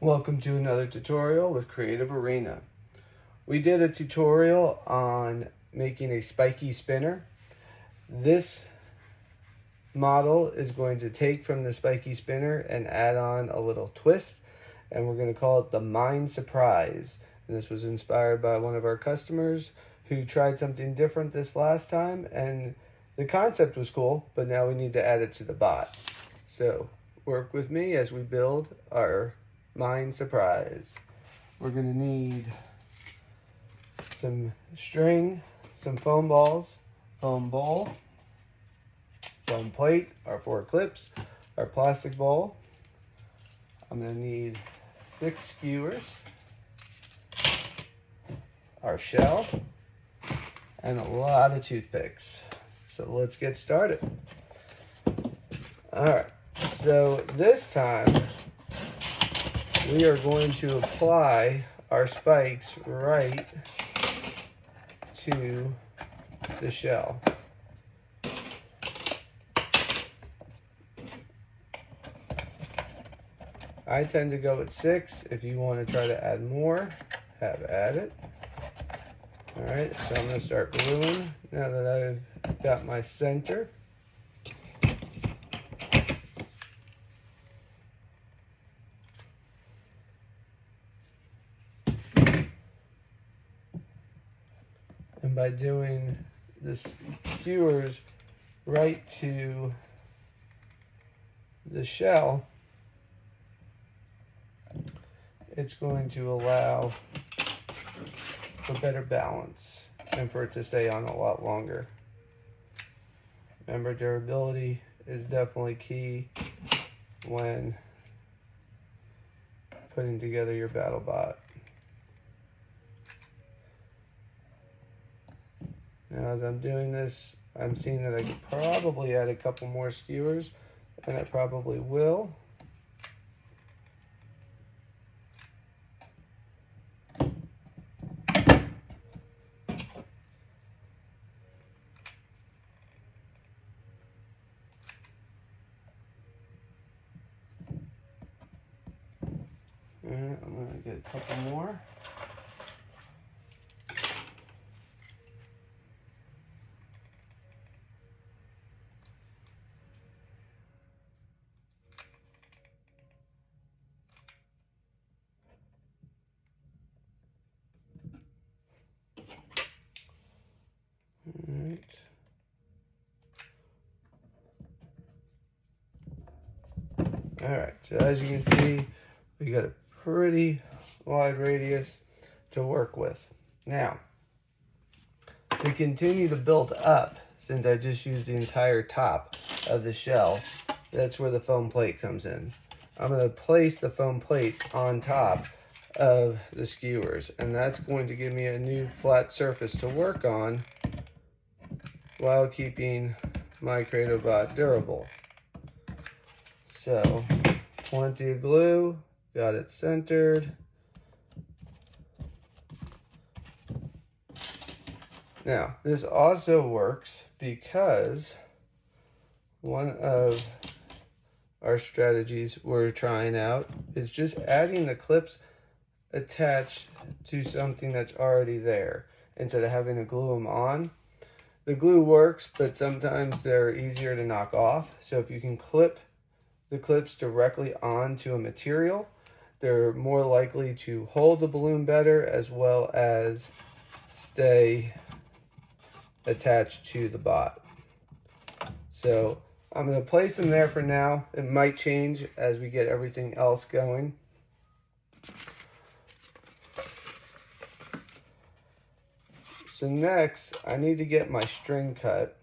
Welcome to another tutorial with Creative Arena. We did a tutorial on making a spiky spinner. This model is going to take from the spiky spinner and add on a little twist, and we're going to call it the Mind Surprise. And this was inspired by one of our customers who tried something different this last time, and the concept was cool, but now we need to add it to the bot. So work with me as we build our Mind Surprise. We're going to need some string, some foam balls, foam bowl, foam plate, our 4 clips, our plastic bowl. I'm going to need 6 skewers, our shell, and a lot of toothpicks. So let's get started. Alright, so this time we are going to apply our spikes right to the shell. I tend to go with 6. If you want to try to add more, have at it. Alright, so I'm going to start gluing now that I've got my center. And by doing the skewers right to the shell, it's going to allow for better balance and for it to stay on a lot longer. Remember, durability is definitely key when putting together your BattleBot. Now, as I'm doing this, I'm seeing that I could probably add a couple more skewers, and I probably will. And I'm going to get a couple more. Alright, so as you can see, we got a pretty wide radius to work with. Now, to continue to build up, since I just used the entire top of the shell, that's where the foam plate comes in. I'm going to place the foam plate on top of the skewers, and that's going to give me a new flat surface to work on while keeping my CreativeBot durable. So, plenty of glue, got it centered. Now, this also works because one of our strategies we're trying out is just adding the clips attached to something that's already there instead of having to glue them on. The glue works, but sometimes they're easier to knock off. So if you can clip the clips directly onto a material, they're more likely to hold the balloon better as well as stay attached to the bot. So I'm going to place them there for now. It might change as we get everything else going. So next, I need to get my string cut.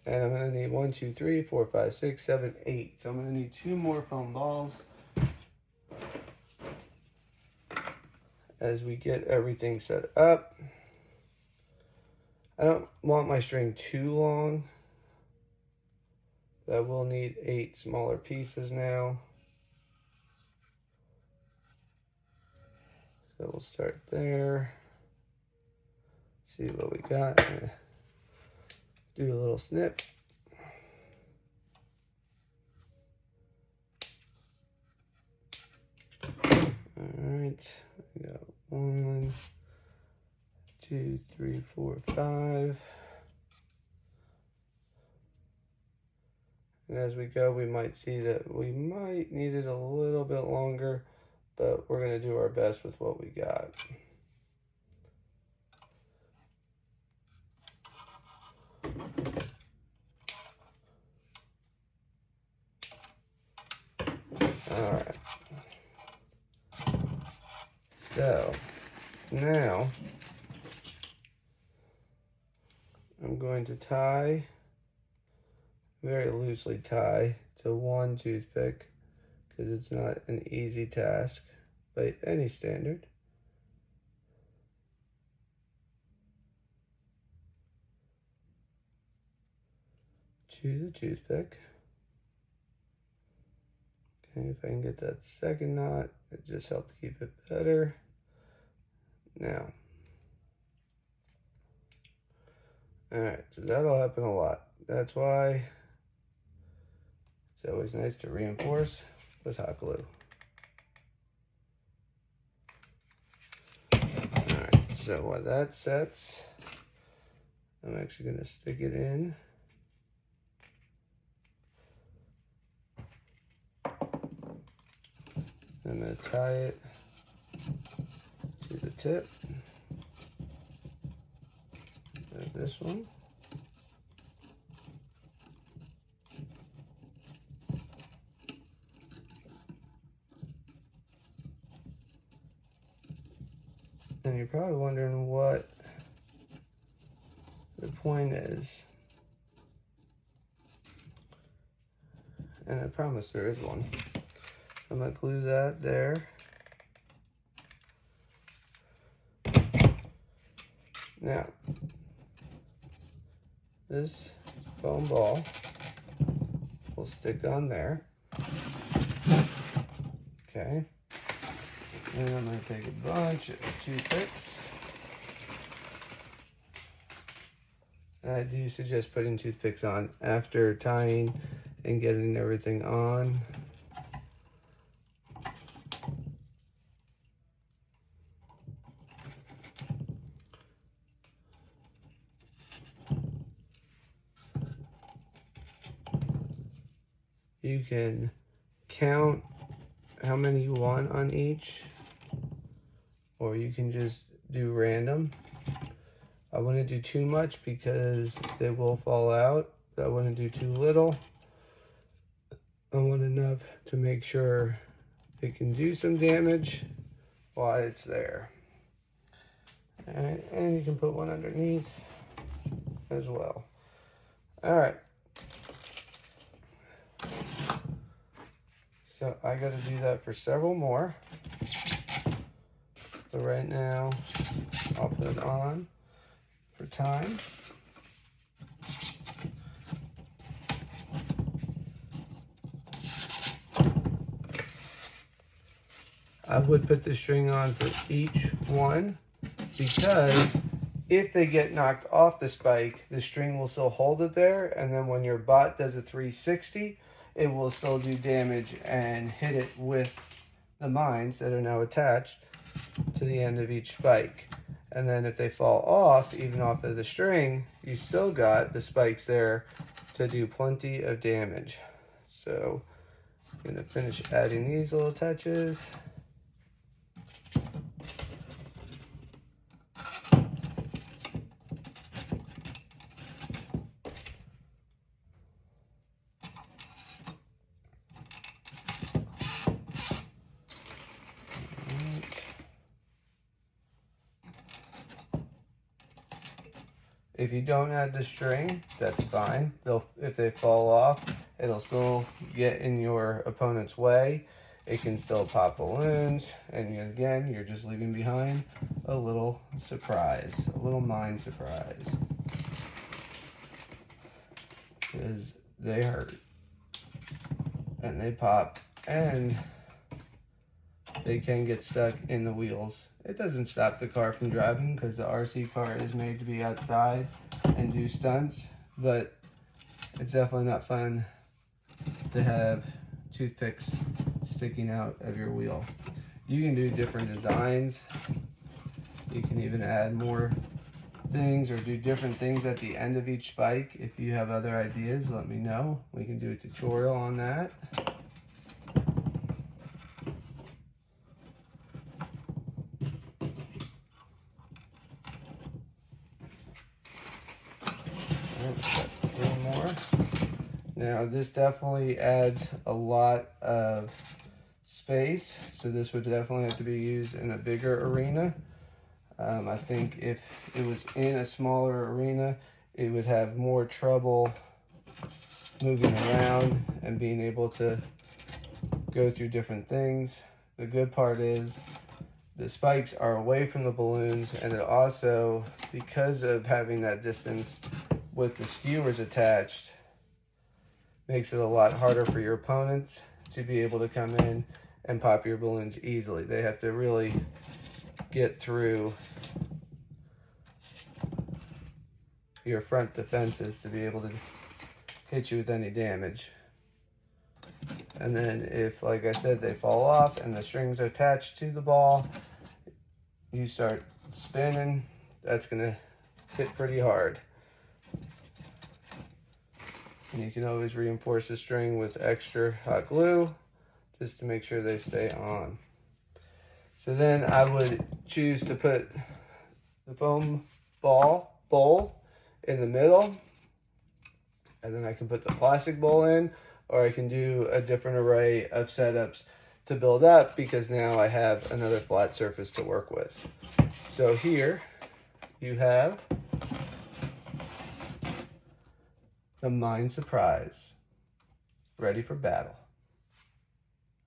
And I'm going to need 1, 2, 3, 4, 5, 6, 7, 8. So I'm going to need 2 more foam balls as we get everything set up. I don't want my string too long. I will need 8 smaller pieces now. So we'll start there. See what we got. Do a little snip. We got 1, 2, 3, 4, 5. And as we go, we might see that we might need it a little bit longer, but we're going to do our best with what we got. All right. So now I'm going to tie, very loosely tie to one toothpick because it's not an easy task by any standard. To the toothpick. Okay, if I can get that second knot, it just helps keep it better. Now, all right, so that'll happen a lot. That's why it's always nice to reinforce with hot glue. All right, so while that sets, I'm actually going to stick it in. I'm going to tie it to the tip of this one. And you're probably wondering what the point is. And I promise there is one. So I'm going to glue that there. Now, this foam ball will stick on there. Okay. And I'm going to take a bunch of toothpicks. And I do suggest putting toothpicks on after tying and getting everything on. You can count how many you want on each, or you can just do random. I wouldn't do too much because they will fall out. I wouldn't do too little. I want enough to make sure it can do some damage while it's there. All right, and you can put one underneath as well. All right. So I got to do that for several more. So right now, I'll put it on for time. I would put the string on for each one because if they get knocked off the spike, the string will still hold it there, and then when your bot does a 360, it will still do damage and hit it with the mines that are now attached to the end of each spike. And then if they fall off, even off of the string, you still got the spikes there to do plenty of damage. So I'm going to finish adding these little touches. If you don't add the string, that's fine. If they fall off, it'll still get in your opponent's way. It can still pop balloons, and again, you're just leaving behind a little surprise, a little mine surprise. Because they hurt, and they pop, and they can get stuck in the wheels. It doesn't stop the car from driving because the RC car is made to be outside and do stunts, but it's definitely not fun to have toothpicks sticking out of your wheel. You can do different designs. You can even add more things or do different things at the end of each spike. If you have other ideas, let me know. We can do a tutorial on that. Three more. Now this definitely adds a lot of space, so this would definitely have to be used in a bigger arena. I think if it was in a smaller arena, it would have more trouble moving around and being able to go through different things. The good part is the spikes are away from the balloons, and it also, because of having that distance with the skewers attached, makes it a lot harder for your opponents to be able to come in and pop your balloons easily. They have to really get through your front defenses to be able to hit you with any damage. And then if, like I said, they fall off and the strings are attached to the ball, you start spinning, that's gonna hit pretty hard. And you can always reinforce the string with extra hot glue just to make sure they stay on. So then I would choose to put the foam bowl in the middle, and then I can put the plastic bowl in, or I can do a different array of setups to build up, because now I have another flat surface to work with. So here you have the Mine Surprise, ready for battle.